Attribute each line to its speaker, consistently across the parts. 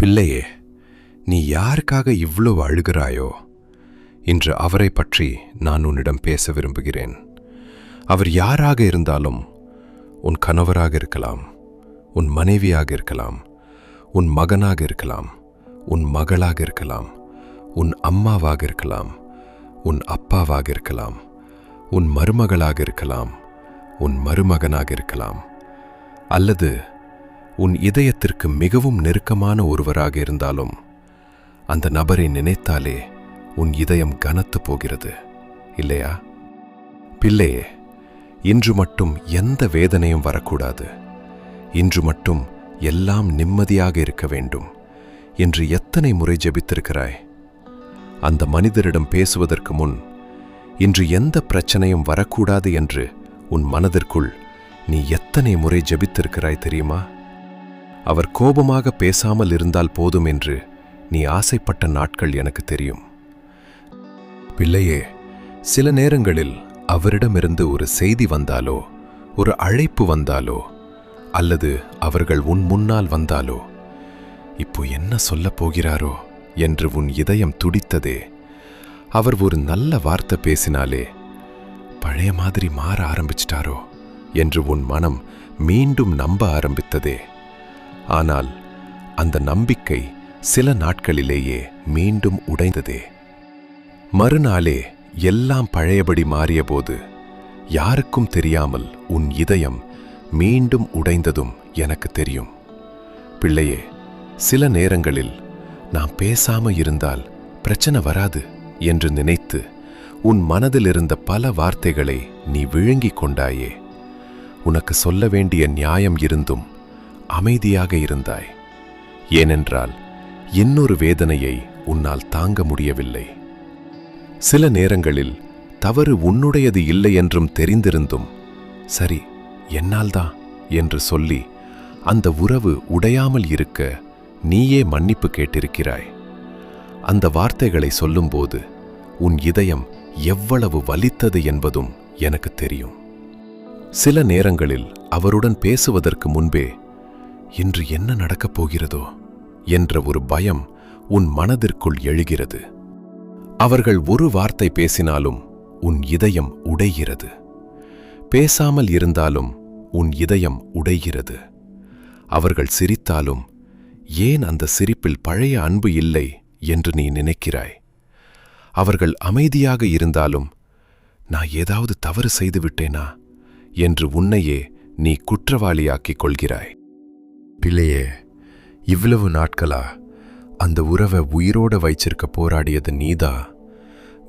Speaker 1: பிள்ளையே, நீ யாருக்காக இவ்வளவு அழுகிறாயோ? இன்று அவரை பற்றி நான் உன்னிடம் பேச விரும்புகிறேன். அவர் யாராக இருந்தாலும், உன் கணவராக இருக்கலாம், உன் மனைவியாக இருக்கலாம், உன் மகனாக இருக்கலாம், உன் மகளாக இருக்கலாம், உன் அம்மாவாக இருக்கலாம், உன் அப்பாவாக இருக்கலாம், உன் மருமகளாக இருக்கலாம், உன் மருமகனாக இருக்கலாம், அல்லது உன் இதயத்திற்கு மிகவும் நெருக்கமான ஒருவராக இருந்தாலும், அந்த நபரை நினைத்தாலே உன் இதயம் கனத்து போகிறது, இல்லையா? பிள்ளையே, இன்று மட்டும் எந்த வேதனையும் வரக்கூடாது, இன்று மட்டும் எல்லாம் நிம்மதியாக இருக்க வேண்டும் என்று எத்தனை முறை ஜெபித்திருக்கிறாய்? அந்த மனிதரிடம் பேசுவதற்கு முன், இன்று எந்த பிரச்சனையும் வரக்கூடாது என்று உன் மனதிற்குள் நீ எத்தனை முறை ஜெபித்திருக்கிறாய் தெரியுமா? அவர் கோபமாக பேசாமல் இருந்தால் போதும் என்று நீ ஆசைப்பட்ட நாட்கள் எனக்கு தெரியும். பிள்ளையே, சில நேரங்களில் அவரிடமிருந்து ஒரு செய்தி வந்தாலோ, ஒரு அழைப்பு வந்தாலோ, அல்லது அவர்கள் உன் முன்னால் வந்தாலோ, இப்போ என்ன சொல்லப் போகிறாரோ என்று உன் இதயம் துடித்ததே. அவர் ஒரு நல்ல வார்த்தை பேசினாலே, பழைய மாதிரி மாற ஆரம்பிச்சிட்டாரோ என்று உன் மனம் மீண்டும் நம்ப ஆரம்பித்ததே. ஆனால் அந்த நம்பிக்கை சில நாட்களிலேயே மீண்டும் உடைந்ததே. மறுநாளே எல்லாம் பழையபடி மாறியபோது, யாருக்கும் தெரியாமல் உன் இதயம் மீண்டும் உடைந்ததும் எனக்கு தெரியும். பிள்ளையே, சில நேரங்களில் நான் பேசாம இருந்தால் பிரச்சனை வராது என்று நினைத்து உன் மனதில் இருந்த பல வார்த்தைகளை நீ விழுங்கிக் கொண்டாயே. உனக்கு சொல்ல வேண்டிய நியாயம் இருந்தும் அமைதியாக இருந்தாய். ஏனென்றால் இன்னொரு வேதனையை உன்னால் தாங்க முடியவில்லை. சில நேரங்களில் தவறு உன்னுடையது இல்லை என்றும் தெரிந்திருந்தும், சரி என்னால்தான் என்று சொல்லி அந்த உறவு உடையாமல் இருக்க நீயே மன்னிப்பு கேட்டிருக்கிறாய். அந்த வார்த்தைகளை சொல்லும்போது உன் இதயம் எவ்வளவு வலித்தது என்பதும் எனக்கு தெரியும். சில நேரங்களில் அவருடன் பேசுவதற்கு முன்பே, இன்று என்ன நடக்கப் போகிறதோ என்ற ஒரு பயம் உன் மனதிற்குள் எழுகிறது. அவர்கள் ஒரு வார்த்தை பேசினாலும் உன் இதயம் உடைகிறது. பேசாமல் இருந்தாலும் உன் இதயம் உடைகிறது. அவர்கள் சிரித்தாலும் ஏன் அந்த சிரிப்பில் பழைய அன்பு இல்லை என்று நீ நினைக்கிறாய். அவர்கள் அமைதியாக இருந்தாலும், நான் ஏதாவது தவறு செய்து விட்டேனா என்று உன்னையே நீ குற்றவாளியாக்கிக் கொள்கிறாய். பிள்ளையே, இவ்வளவு நாட்களா அந்த உறவை உயிரோட வைச்சிருக்க போராடியது நீதா.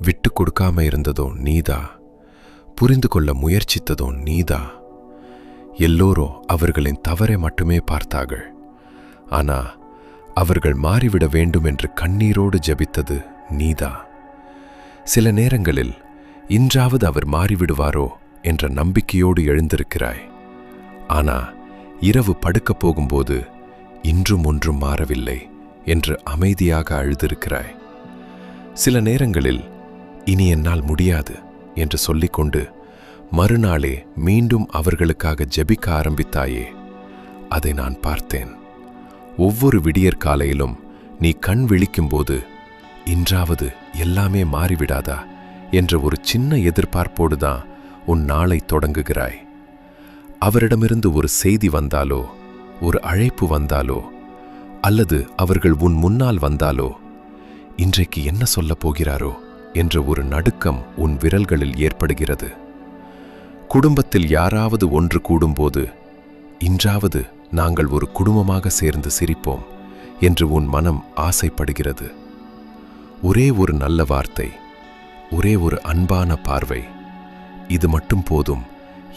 Speaker 1: விட்டு கொடுக்காம இருந்ததோ நீதா. புரிந்து கொள்ள முயற்சித்ததோ நீதா. எல்லோரும் அவர்களின் தவறை மட்டுமே பார்த்தார்கள். ஆனா அவர்கள் மாறிவிட வேண்டும் என்று கண்ணீரோடு ஜெபித்தது நீதா. சில நேரங்களில் இன்றாவது அவர் மாறிவிடுவாரோ என்ற நம்பிக்கையோடு எழுந்திருக்கிறாய். ஆனா இரவு படுக்கப் போகும்போது, இன்றும் ஒன்றும் மாறவில்லை என்று அமைதியாக அழுதிருக்கிறாய். சில நேரங்களில் இனி என்னால் முடியாது என்று சொல்லிக்கொண்டு மறுநாளே மீண்டும் அவர்களுக்காக ஜெபிக்க ஆரம்பித்தாயே. அதை நான் பார்த்தேன். ஒவ்வொரு விடியற்காலையிலும் நீ கண் விழிக்கும்போது, இன்றாவது எல்லாமே மாறிவிடாதா என்ற ஒரு சின்ன எதிர்பார்ப்போடுதான் உன் நாளை தொடங்குகிறாய். அவரிடமிருந்து ஒரு செய்தி வந்தாலோ, ஒரு அழைப்பு வந்தாலோ, அல்லது அவர்கள் உன் முன்னால் வந்தாலோ, இன்றைக்கு என்ன சொல்லப் போகிறாரோ என்ற ஒரு நடுக்கம் உன் விரல்களில் ஏற்படுகிறது. குடும்பத்தில் யாராவது ஒன்று கூடும்போது, இன்றாவது நாங்கள் ஒரு குடும்பமாக சேர்ந்து சிரிப்போம் என்று உன் மனம் ஆசைப்படுகிறது. ஒரே ஒரு நல்ல வார்த்தை, ஒரே ஒரு அன்பான பார்வை, இது மட்டும் போதும்,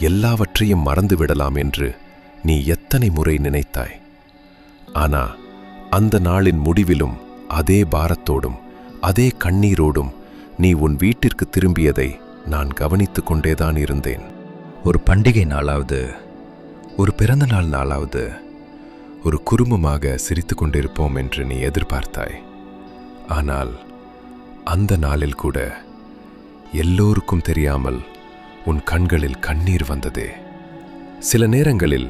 Speaker 1: எல்லாவற்றையும் மறந்துவிடலாம் என்று நீ எத்தனை முறை நினைத்தாய். ஆனா அந்த நாளின் முடிவிலும் அதே பாரத்தோடும் அதே கண்ணீரோடும் நீ உன் வீட்டிற்கு திரும்பியதை நான் கவனித்துக் கொண்டேதான் இருந்தேன். ஒரு பண்டிகை நாளாவது, ஒரு பிறந்த நாள் நாளாவது ஒரு குடும்பமாக சிரித்து கொண்டிருப்போம் என்று நீ எதிர்பார்த்தாய். ஆனால் அந்த நாளில் கூட எல்லோருக்கும் தெரியாமல் உன் கண்களில் கண்ணீர் வந்ததே. சில நேரங்களில்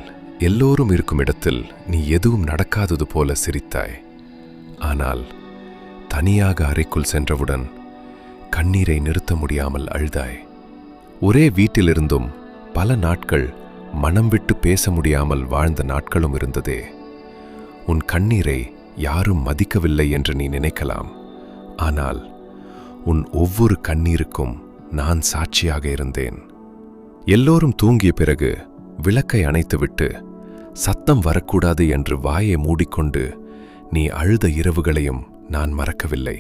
Speaker 1: எல்லோரும் இருக்கும் இடத்தில் நீ எதுவும் நடக்காதது போல சிரித்தாய். ஆனால் தனியாக அறைக்குள் சென்றவுடன் கண்ணீரை நிறுத்த முடியாமல் அழுதாய். ஒரே வீட்டிலிருந்தும் பல நாட்கள் மனம் விட்டு பேச முடியாமல் வாழ்ந்த நாட்களும் இருந்ததே. உன் கண்ணீரை யாரும் மதிக்கவில்லை என்று நீ நினைக்கலாம். ஆனால் உன் ஒவ்வொரு கண்ணீருக்கும் நான் சாட்சியாக இருந்தேன். எல்லோரும் தூங்கிய பிறகு விளக்கை அணைத்துவிட்டு சத்தம் வரக்கூடாது என்று வாயை மூடிக்கொண்டு நீ அழுத இரவுகளையும் நான் மறக்கவில்லை.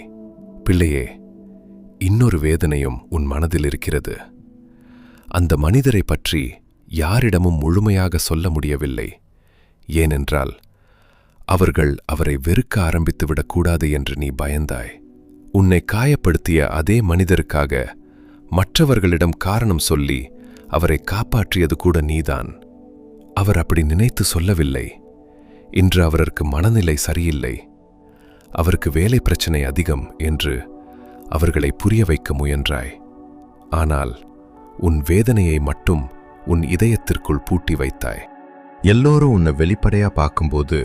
Speaker 1: பிள்ளையே, இன்னொரு வேதனையும் உன் மனதில் இருக்கிறது. அந்த மனிதரை பற்றி யாரிடமும் முழுமையாக சொல்ல முடியவில்லை. ஏனென்றால் அவர்கள் அவரை வெறுக்க ஆரம்பித்துவிடக்கூடாது என்று நீ பயந்தாய். உன்னை காயப்படுத்திய அதே மனிதருக்காக மற்றவர்களிடம் காரணம் சொல்லி அவரை காப்பாற்றியது கூட நீதான். அவர் அப்படி நினைத்து சொல்லவில்லை. இன்று அவருக்கு மனநிலை சரியில்லை, அவருக்கு வேலை பிரச்சனை அதிகம் என்று அவர்களை புரிய வைக்க முயன்றாய். ஆனால் உன் வேதனையை மட்டும் உன் இதயத்திற்குள் பூட்டி வைத்தாய். எல்லோரும் உன்னை வெளிப்படையா பார்க்கும்போது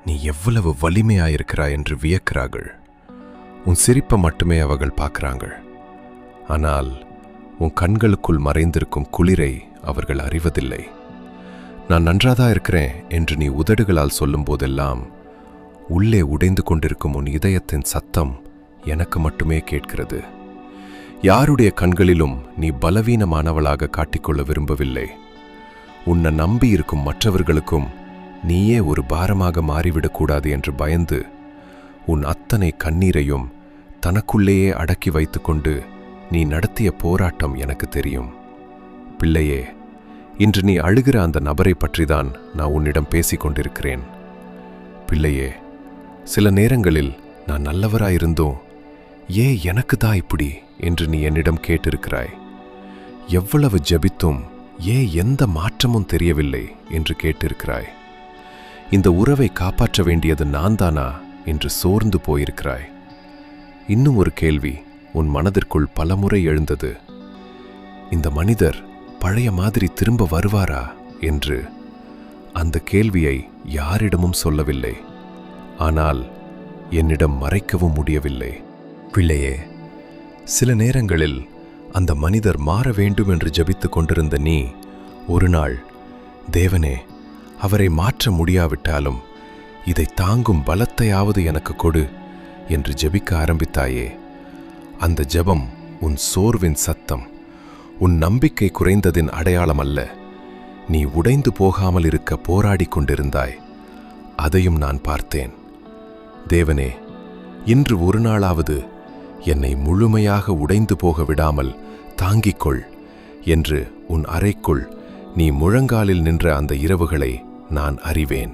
Speaker 1: நீ எவ்வளவு வலிமையாயிருக்கிறாய் என்று வியக்கிறார்கள். உன் சிரிப்பை மட்டுமே அவர்கள் பார்க்கிறாங்க. ஆனால் உன் கண்களுக்குள் மறைந்திருக்கும் குளிரை அவர்கள் அறிவதில்லை. நான் நன்றாதான் இருக்கிறேன் என்று நீ உதடுகளால் சொல்லும் போதெல்லாம் உள்ளே உடைந்து கொண்டிருக்கும் உன் இதயத்தின் சத்தம் எனக்கு மட்டுமே கேட்கிறது. யாருடைய கண்களிலும் நீ பலவீனமானவளாக காட்டிக்கொள்ள விரும்பவில்லை. உன்னை நம்பியிருக்கும் மற்றவர்களுக்கும் நீயே ஒரு பாரமாக மாறிவிடக்கூடாது என்று பயந்து உன் அத்தனை கண்ணீரையும் தனக்குள்ளேயே அடக்கி வைத்துக்கொண்டு நீ நடத்திய போராட்டம் எனக்கு தெரியும். பிள்ளையே, இன்று நீ அழுகிற அந்த நபரை பற்றிதான் நான் உன்னிடம் பேசிக் கொண்டிருக்கிறேன். பிள்ளையே, சில நேரங்களில் நான் நல்லவராயிருந்தோம், ஏன் எனக்கு தான் இப்படி என்று நீ என்னிடம் கேட்டிருக்கிறாய். எவ்வளவு ஜெபித்தும் ஏன் எந்த மாற்றமும் தெரியவில்லை என்று கேட்டிருக்கிறாய். இந்த உறவை காப்பாற்ற வேண்டியது நான் தானா என்று சோர்ந்து போயிருக்கிறாய். இன்னும் ஒரு கேள்வி உன் மனதிற்குள் பலமுறை எழுந்தது. இந்த மனிதர் பழைய மாதிரி திரும்ப வருவாரா என்று. அந்த கேள்வியை யாரிடமும் சொல்லவில்லை. ஆனால் என்னிடம் மறைக்கவும் முடியவில்லை. பிள்ளையே, சில நேரங்களில் அந்த மனிதர் மாற வேண்டும் என்று ஜெபித்துக் கொண்டிருந்த நீ ஒரு நாள், தேவனே, அவரை மாற்ற முடியாவிட்டாலும் இதை தாங்கும் பலத்தையாவது எனக்கு கொடு என்று ஜெபிக்க ஆரம்பித்தாயே. அந்த ஜெபம் உன் சோர்வின் சத்தம், உன் நம்பிக்கை குறைந்ததின் அடையாளம் அல்ல. நீ உடைந்து போகாமல் இருக்க போராடி கொண்டிருந்தாய். அதையும் நான் பார்த்தேன். தேவனே, இன்று ஒரு நாளாவது என்னை முழுமையாக உடைந்து போக விடாமல் தாங்கிக்கொள் என்று உன் அறைக்குள் நீ முழங்காலில் நின்ற அந்த இரவுகளை நான் அறிவேன்.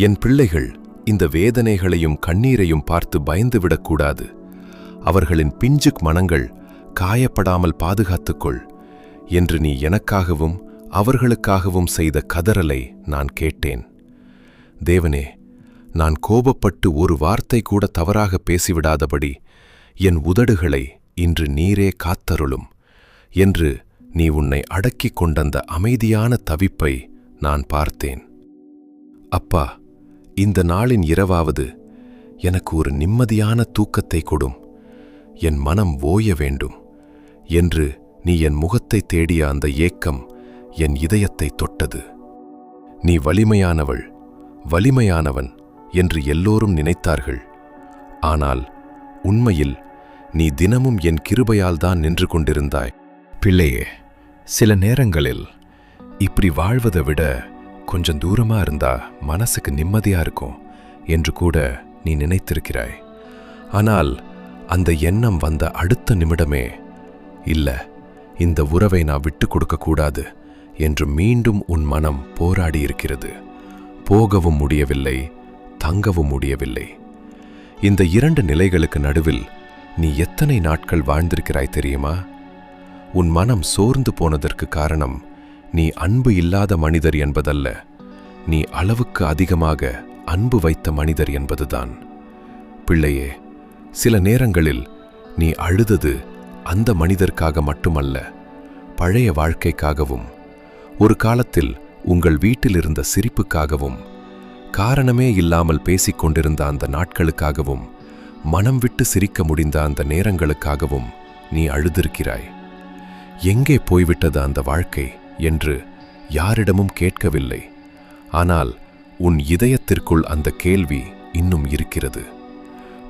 Speaker 1: என் பிள்ளைகள் இந்த வேதனைகளையும் கண்ணீரையும் பார்த்து பயந்துவிடக்கூடாது. அவர்களின் பிஞ்சுக் மனங்கள் காயப்படாமல் பாதுகாத்துக்கொள் என்று நீ எனக்காகவும் அவர்களுக்காகவும் செய்த கதறலை நான் கேட்டேன். தேவனே, நான் கோபப்பட்டு ஒரு வார்த்தை கூட தவறாக பேசிவிடாதபடி என் உதடுகளை இன்று நீரே காத்தருளும் என்று நீ உன்னை அடக்கிக் கொண்டந்த அமைதியான தவிப்பை நான் பார்த்தேன். அப்பா, இந்த நாளின் இரவாவது எனக்கு ஒரு நிம்மதியான தூக்கத்தை கொடும், என் மனம் ஓய வேண்டும் என்று நீ என் முகத்தை தேடிய அந்த ஏக்கம் என் இதயத்தை தொட்டது. நீ வலிமையானவள், வலிமையானவன் என்று எல்லோரும் நினைத்தார்கள். ஆனால் உண்மையில் நீ தினமும் என் கிருபையால் தான் நின்று கொண்டிருந்தாய். பிள்ளையே, சில நேரங்களில் இப்படி வாழ்வதை விட கொஞ்சம் தூரமா இருந்தா மனசுக்கு நிம்மதியா இருக்கும் என்று கூட நீ நினைத்திருக்கிறாய். ஆனால் அந்த எண்ணம் வந்த அடுத்த நிமிடமே, இல்ல, இந்த உறவை நான் விட்டு கொடுக்க கூடாது என்று மீண்டும் உன் மனம் போராடி இருக்கிறது. போகவும் முடியவில்லை, தங்கவும் முடியவில்லை. இந்த இரண்டு நிலைகளுக்கு நடுவில் நீ எத்தனை நாட்கள் வாழ்ந்திருக்கிறாய் தெரியுமா? உன் மனம் சோர்ந்து போனதற்கு காரணம் நீ அன்பு இல்லாத மனிதர் என்பதல்ல, நீ அளவுக்கு அதிகமாக அன்பு வைத்த மனிதர் என்பதுதான். பிள்ளையே, சில நேரங்களில் நீ அழுதது அந்த மனிதருக்காக மட்டுமல்ல, பழைய வாழ்க்கைக்காகவும், ஒரு காலத்தில் உங்கள் வீட்டில் இருந்த சிரிப்புக்காகவும், காரணமே இல்லாமல் பேசிக் கொண்டிருந்த அந்த நாட்களுக்காகவும் மனம் விட்டு சிரிக்க முடிந்த அந்த நேரங்களுக்காகவும் நீ அழுதிருக்கிறாய். எங்கே போய்விட்டது அந்த வாழ்க்கை என்று யாரிடமும் கேட்கவில்லை. ஆனால் உன் இதயத்திற்குள் அந்த கேள்வி இன்னும் இருக்கிறது.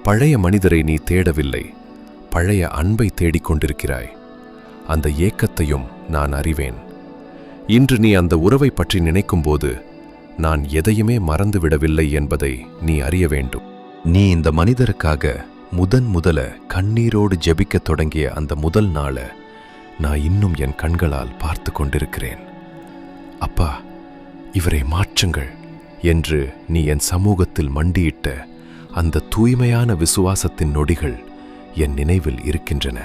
Speaker 1: பழைய மனிதரை நீ தேடவில்லை, பழைய அன்பை தேடிக்கொண்டிருக்கிறாய். அந்த ஏக்கத்தையும் நான் அறிவேன். இன்று நீ அந்த உறவை பற்றி நினைக்கும்போது நான் எதையுமே மறந்துவிடவில்லை என்பதை நீ அறிய வேண்டும். நீ இந்த மனிதருக்காக முதல கண்ணீரோடு ஜெபிக்கத் தொடங்கிய அந்த முதல் நாள நான் இன்னும் என் கண்களால் பார்த்து கொண்டிருக்கிறேன். அப்பா, இவரை மாற்றுங்கள் என்று நீ என் சமூகத்தில் மண்டியிட்ட அந்த தூய்மையான விசுவாசத்தின் நொடிகள் என் நினைவில் இருக்கின்றன.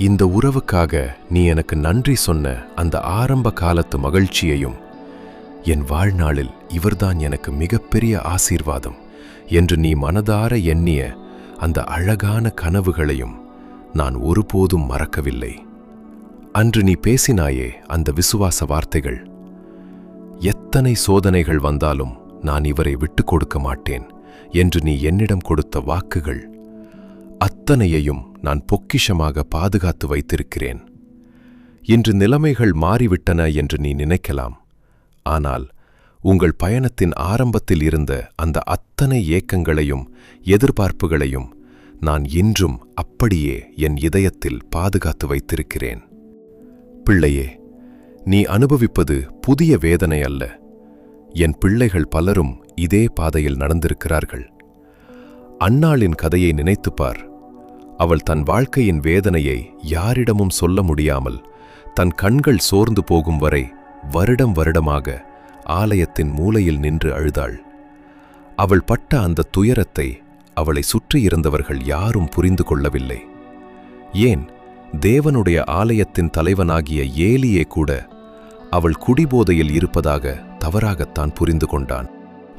Speaker 1: இந்த உறவுக்காக நீ எனக்கு நன்றி சொன்ன அந்த ஆரம்ப காலத்து மகிழ்ச்சியையும், என் வாழ்நாளில் இவர்தான் எனக்கு மிகப்பெரிய ஆசீர்வாதம் என்று நீ மனதார எண்ணிய அந்த அழகான கனவுகளையும் நான் ஒருபோதும் மறக்கவில்லை. அன்று நீ பேசினாயே அந்த விசுவாச வார்த்தைகள், எத்தனை சோதனைகள் வந்தாலும் நான் இவரை விட்டுக் கொடுக்க மாட்டேன் என்று நீ என்னிடம் கொடுத்த வாக்குகள் அத்தனையையும் நான் பொக்கிஷமாக பாதுகாத்து வைத்திருக்கிறேன். இன்று நிலைமைகள் மாறிவிட்டன என்று நீ நினைக்கலாம். ஆனால் உங்கள் பயணத்தின் ஆரம்பத்தில் இருந்த அந்த அத்தனை ஏக்கங்களையும் எதிர்பார்ப்புகளையும் நான் இன்றும் அப்படியே என் இதயத்தில் பாதுகாத்து வைத்திருக்கிறேன். பிள்ளையே, நீ அனுபவிப்பது புதிய வேதனை அல்ல. என் பிள்ளைகள் பலரும் இதே பாதையில் நடந்திருக்கிறார்கள். அன்னாளின் கதையை நினைத்துப்பார். அவள் தன் வாழ்க்கையின் வேதனையை யாரிடமும் சொல்ல முடியாமல் தன் கண்கள் சோர்ந்து போகும் வரை வருடமாக ஆலயத்தின் மூலையில் நின்று அழுதாள். அவள் பட்ட அந்த துயரத்தை அவளை சுற்றியிருந்தவர்கள் யாரும் புரிந்து கொள்ளவில்லை. ஏன், தேவனுடைய ஆலயத்தின் தலைவனாகிய ஏலியே கூட அவள் குடிபோதையில் இருப்பதாக தவறாகத்தான் புரிந்து கொண்டான்.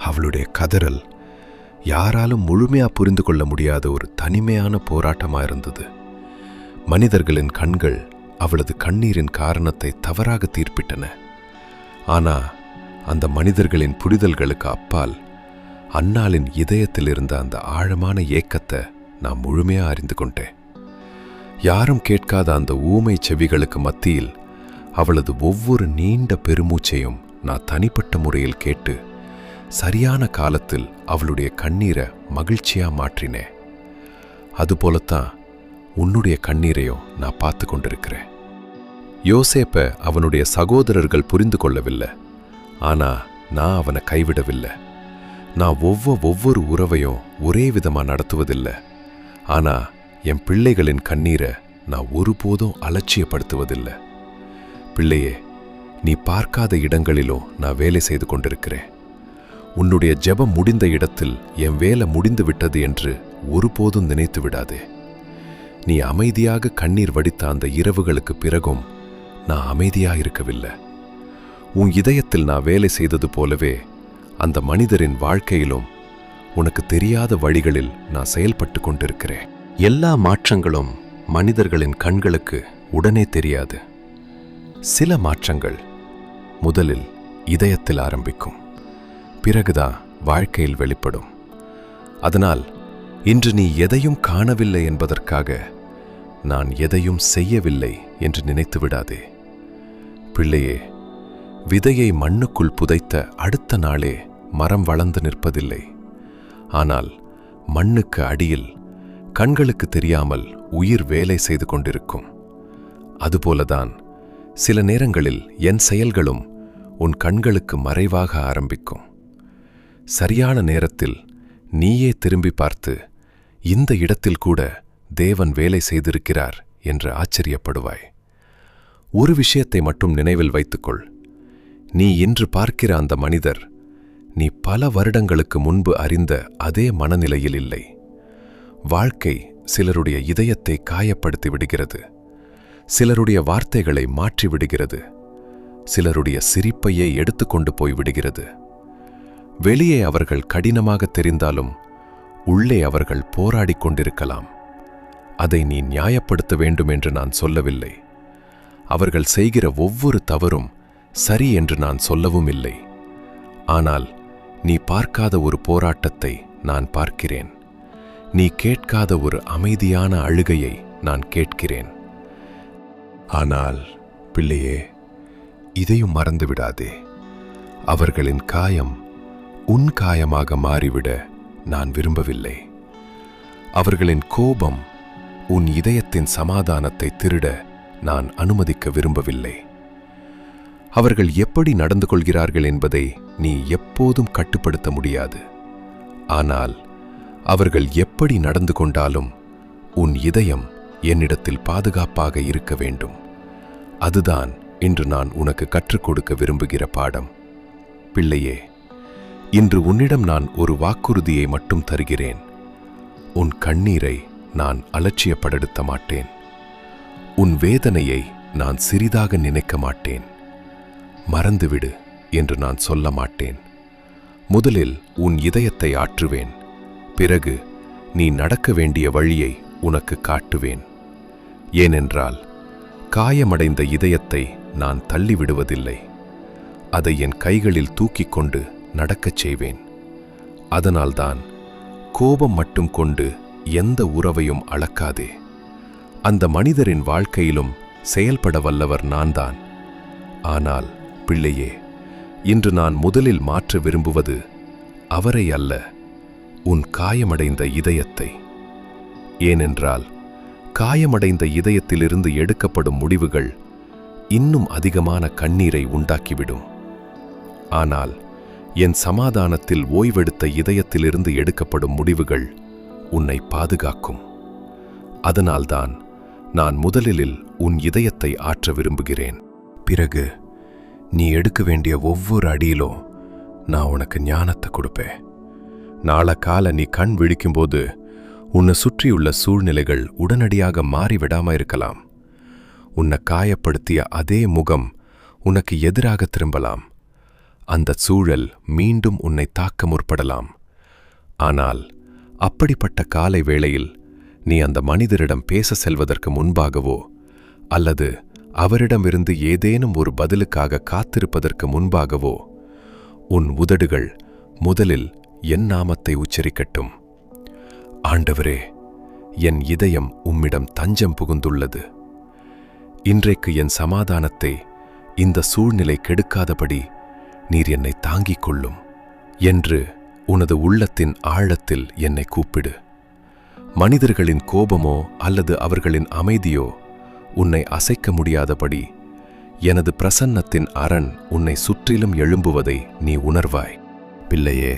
Speaker 1: அவளுடைய கதறல் யாராலும் முழுமையா புரிந்து கொள்ள முடியாத ஒரு தனிமையான போராட்டமா இருந்தது. மனிதர்களின் கண்கள் அவளது கண்ணீரின் காரணத்தை தவறாக தீர்ப்பிட்டன. ஆனா அந்த மனிதர்களின் புரிதல்களுக்கு அப்பால் அன்னாளின் இதயத்தில் இருந்த அந்த ஆழமான ஏக்கத்தை நான் முழுமையா அறிந்து கொண்டேன். யாரும் கேட்காத அந்த ஊமை செவிகளுக்கு மத்தியில் அவளது ஒவ்வொரு நீண்ட பெருமூச்சையும் நான் தனிப்பட்ட முறையில் கேட்டு சரியான காலத்தில் அவளுடைய கண்ணீரை மகிழ்ச்சியா மாற்றினேன். அதுபோலத்தான் உன்னுடைய கண்ணீரையும் நான் பார்த்து கொண்டிருக்கிறேன். யோசேப்பை அவனுடைய சகோதரர்கள் புரிந்து கொள்ளவில்லை. ஆனா நான் அவனை கைவிடவில்லை. நான் ஒவ்வொரு உறவையும் ஒரே விதமா நடத்துவதில்லை. ஆனா என் பிள்ளைகளின் கண்ணீரை நான் ஒருபோதும் அலட்சியப்படுத்துவதில்லை. பிள்ளையே, நீ பார்க்காத இடங்களிலும் நான் வேலை செய்து கொண்டிருக்கிறேன். உன்னுடைய ஜெபம் முடிந்த இடத்தில் என் வேலை முடிந்து விட்டது என்று ஒருபோதும் நினைத்து விடாதே. நீ அமைதியாக கண்ணீர் வடித்த அந்த இரவுகளுக்கு பிறகும் நான் அமைதியாயிருக்கவில்லை. உன் இதயத்தில் நான் வேலை செய்தது போலவே அந்த மனிதரின் வாழ்க்கையிலும் உனக்கு தெரியாத வழிகளில் நான் செயல்பட்டு கொண்டிருக்கிறேன். எல்லா மாற்றங்களும் மனிதர்களின் கண்களுக்கு உடனே தெரியாது. சில மாற்றங்கள் முதலில் இதயத்தில் ஆரம்பிக்கும், பிறகுதான் வாழ்க்கையில் வெளிப்படும். அதனால் இன்று நீ எதையும் காணவில்லை என்பதற்காக நான் எதையும் செய்யவில்லை என்று நினைத்து விடாதே. பிள்ளையே, விதையை மண்ணுக்குள் புதைத்த அடுத்த நாளே மரம் வளர்ந்து நிற்பதில்லை. ஆனால் மண்ணுக்கு அடியில் கண்களுக்கு தெரியாமல் உயிர் வேலை செய்து கொண்டிருக்கும். அதுபோலதான் சில நேரங்களில் என் செயல்களும் உன் கண்களுக்கு மறைவாக ஆரம்பிக்கும். சரியான நேரத்தில் நீயே திரும்பி பார்த்து இந்த இடத்தில் கூட தேவன் வேலை செய்திருக்கிறார் என்று ஆச்சரியப்படுவாய். ஒரு விஷயத்தை மட்டும் நினைவில் வைத்துக்கொள். நீ இன்று பார்க்கிற அந்த மனிதர் நீ பல வருடங்களுக்கு முன்பு அறிந்த அதே மனநிலையில் இல்லை. வாழ்க்கை சிலருடைய இதயத்தை காயப்படுத்தி விடுகிறது. சிலருடைய வார்த்தைகளை மாற்றி விடுகிறது. சிலருடைய சிரிப்பையே எடுத்துக்கொண்டு போய் விடுகிறது. வெளியே அவர்கள் கடினமாக தெரிந்தாலும் உள்ளே அவர்கள் போராடிக் கொண்டிருக்கலாம். அதை நீ நியாயப்படுத்த வேண்டும் என்று நான் சொல்லவில்லை. அவர்கள் செய்கிற ஒவ்வொரு தவறும் சரி என்று நான் சொல்லவும் இல்லை. ஆனால் நீ பார்க்காத ஒரு போராட்டத்தை நான் பார்க்கிறேன். நீ கேட்காத ஒரு அமைதியான அழுகையை நான் கேட்கிறேன். ஆனால் பிள்ளையே, இதையும் மறந்துவிடாதே. அவர்களின் காயம் உன் காயமாக மாறிவிட நான் விரும்பவில்லை. அவர்களின் கோபம் உன் இதயத்தின் சமாதானத்தை திருட நான் அனுமதிக்க விரும்பவில்லை. அவர்கள் எப்படி நடந்து கொள்கிறார்கள் என்பதை நீ எப்போதும் கட்டுப்படுத்த முடியாது. ஆனால் அவர்கள் எப்படி நடந்து கொண்டாலும் உன் இதயம் என்னிடத்தில் பாதுகாப்பாக இருக்க வேண்டும். அதுதான் இன்று நான் உனக்கு கற்றுக் கொடுக்க விரும்புகிற பாடம். பிள்ளையே, இன்று உன்னிடம் நான் ஒரு வாக்குறுதியை மட்டும் தருகிறேன். உன் கண்ணீரை நான் அலட்சியப்படுத்த மாட்டேன். உன் வேதனையை நான் சிறிதாக நினைக்க மாட்டேன். மறந்துவிடு என்று நான் சொல்ல மாட்டேன். முதலில் உன் இதயத்தை ஆற்றுவேன். பிறகு நீ நடக்க வேண்டிய வழியை உனக்கு காட்டுவேன். ஏனென்றால் காயமடைந்த இதயத்தை நான் தள்ளிவிடுவதில்லை. அதை என் கைகளில் தூக்கிக் கொண்டு நடக்கச் செய்வேன். அதனால்தான் கோபம் மட்டும் கொண்டு எந்த உறவையும் அளக்காதே. அந்த மனிதரின் வாழ்க்கையிலும் செயல்பட வல்லவர் நான்தான். ஆனால் பிள்ளையே, இன்று நான் முதலில் மாற்ற விரும்புவது அவரை அல்ல, உன் காயமடைந்த இதயத்தை. ஏனென்றால் காயமடைந்த இதயத்திலிருந்து எடுக்கப்படும் முடிவுகள் இன்னும் அதிகமான கண்ணீரை உண்டாக்கிவிடும். ஆனால் என் சமாதானத்தில் ஓய்வெடுத்த இதயத்திலிருந்து எடுக்கப்படும் முடிவுகள் உன்னை பாதுகாக்கும். அதனால்தான் நான் முதலில் உன் இதயத்தை ஆற்ற விரும்புகிறேன். பிறகு நீ எடுக்க வேண்டிய ஒவ்வொரு அடியிலும் நான் உனக்கு ஞானத்தை கொடுப்பேன். நாளை காலை நீ கண் விழிக்கும்போது உன்னை சுற்றியுள்ள சூழ்நிலைகள் உடனடியாக மாறிவிடாம இருக்கலாம். உன்னை காயப்படுத்திய அதே முகம் உனக்கு எதிராக திரும்பலாம். அந்த சூழல் மீண்டும் உன்னை தாக்க முற்படலாம். ஆனால் அப்படிப்பட்ட காலை வேளையில் நீ அந்த மனிதரிடம் பேச செல்வதற்கு முன்பாகவோ அல்லது அவரிடமிருந்து ஏதேனும் ஒரு பதிலுக்காக காத்திருப்பதற்கு முன்பாகவோ உன் உதடுகள் முதலில் என் நாமத்தை உச்சரிக்கட்டும். ஆண்டவரே, என் இதயம் உம்மிடம் தஞ்சம் புகுந்துள்ளது. இன்றைக்கு என் சமாதானத்தை இந்த சூழ்நிலை கெடுக்காதபடி நீர் என்னை தாங்கிக் கொள்ளும் என்று உனது உள்ளத்தின் ஆழத்தில் என்னை கூப்பிடு. மனிதர்களின் கோபமோ அல்லது அவர்களின் அமைதியோ உன்னை அசைக்க முடியாதபடி எனது பிரசன்னத்தின் அரண் உன்னை சுற்றிலும் எழும்புவதை நீ உணர்வாய். பிள்ளையே,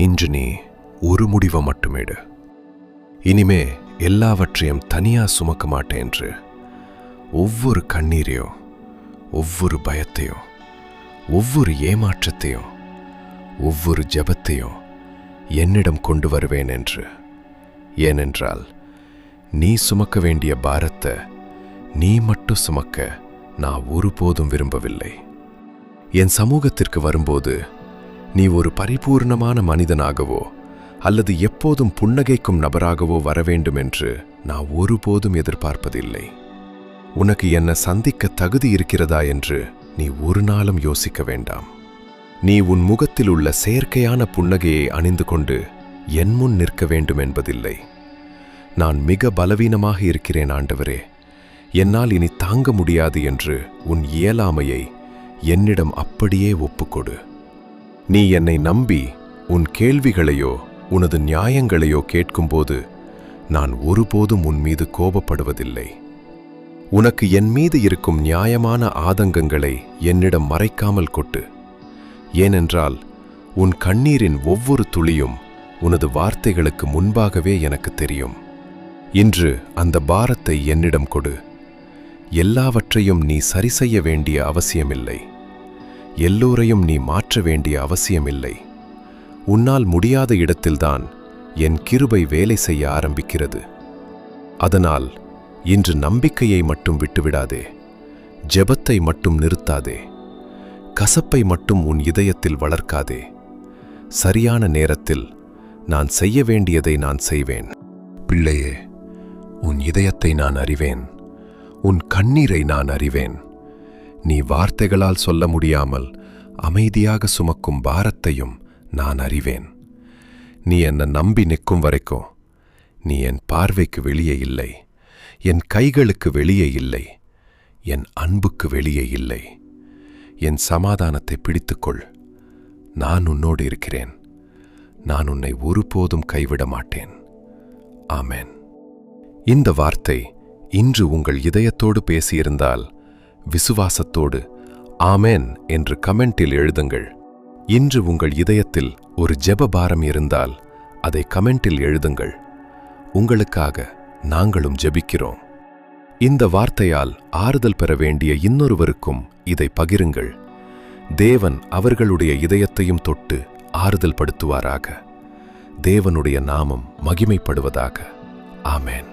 Speaker 1: இன்று நீ ஒரு முடிவை மட்டும் எடு. இனிமே எல்லாவற்றையும் தனியா சுமக்க மாட்டேன் என்று ஒவ்வொரு கண்ணீரையோ, ஒவ்வொரு பயத்தையோ, ஒவ்வொரு ஏமாற்றத்தையோ, ஒவ்வொரு ஜெபத்தையோ என்னிடம் கொண்டு வருவேன் என்று. ஏனென்றால் நீ சுமக்க வேண்டிய பாரத்தை நீ மட்டும் சுமக்க நான் ஒருபோதும் விரும்பவில்லை. என் சமூகத்திற்கு வரும்போது நீ ஒரு பரிபூர்ணமான மனிதனாகவோ அல்லது எப்போதும் புன்னகைக்கும் நபராகவோ வரவேண்டும் என்று நான் ஒருபோதும் எதிர்பார்ப்பதில்லை. உனக்கு என்னை சந்திக்க தகுதி இருக்கிறதா என்று நீ ஒரு நாளும் யோசிக்க வேண்டாம். நீ உன் முகத்தில் உள்ள செயற்கையான புன்னகையை அணிந்து கொண்டு என் முன் நிற்க வேண்டும் என்பதில்லை. நான் மிக பலவீனமாக இருக்கிறேன் ஆண்டவரே, என்னால் இனி தாங்க முடியாது என்று உன் இயலாமையை என்னிடம் அப்படியே ஒப்புக்கொடு. நீ என்னை நம்பி உன் கேள்விகளையோ உனது நியாயங்களையோ கேட்கும்போது நான் ஒருபோதும் உன் மீது கோபப்படுவதில்லை. உனக்கு என் மீது இருக்கும் நியாயமான ஆதங்கங்களை என்னிடம் மறைக்காமல் கொட்டு. ஏனென்றால் உன் கண்ணீரின் ஒவ்வொரு துளியும் உனது வார்த்தைகளுக்கு முன்பாகவே எனக்கு தெரியும். இன்று அந்த பாரத்தை என்னிடம் கொடு. எல்லாவற்றையும் நீ சரி செய்ய வேண்டிய அவசியமில்லை. எல்லோரையும் நீ மாற்ற வேண்டிய அவசியமில்லை. உன்னால் முடியாத இடத்தில்தான் என் கிருபை வேலை செய்ய ஆரம்பிக்கிறது. அதனால் இன்று நம்பிக்கையை மட்டும் விட்டுவிடாதே. ஜெபத்தை மட்டும் நிறுத்தாதே. கசப்பை மட்டும் உன் இதயத்தில் வளர்க்காதே. சரியான நேரத்தில் நான் செய்ய வேண்டியதை நான் செய்வேன். பிள்ளையே, உன் இதயத்தை நான் அறிவேன். உன் கண்ணீரை நான் அறிவேன். நீ வார்த்தைகளால் சொல்ல முடியாமல் அமைதியாக சுமக்கும் பாரத்தையும் நான் அறிவேன். நீ என்னை நம்பி நிற்கும் வரைக்கும் நீ என் பார்வைக்கு வெளியே இல்லை, என் கைகளுக்கு வெளியே இல்லை, என் அன்புக்கு வெளியே இல்லை. என் சமாதானத்தை பிடித்துக்கொள். நான் உன்னோடு இருக்கிறேன். நான் உன்னை ஒருபோதும் கைவிட மாட்டேன். ஆமென். இந்த வார்த்தை இன்று உங்கள் இதயத்தோடு பேசியிருந்தால் விசுவாசத்தோடு ஆமென் என்று கமெண்டில் எழுதுங்கள். இன்று உங்கள் இதயத்தில் ஒரு ஜெப பாரம் இருந்தால் அதை கமெண்டில் எழுதுங்கள். உங்களுக்காக நாங்களும் ஜெபிக்கிறோம். இந்த வார்த்தையால் ஆறுதல் பெற வேண்டிய இன்னொருவருக்கும் இதை பகிருங்கள். தேவன் அவர்களுடைய இதயத்தையும் தொட்டு ஆறுதல் படுத்துவாராக. தேவனுடைய நாமம் மகிமைப்படுவதாக. ஆமென்.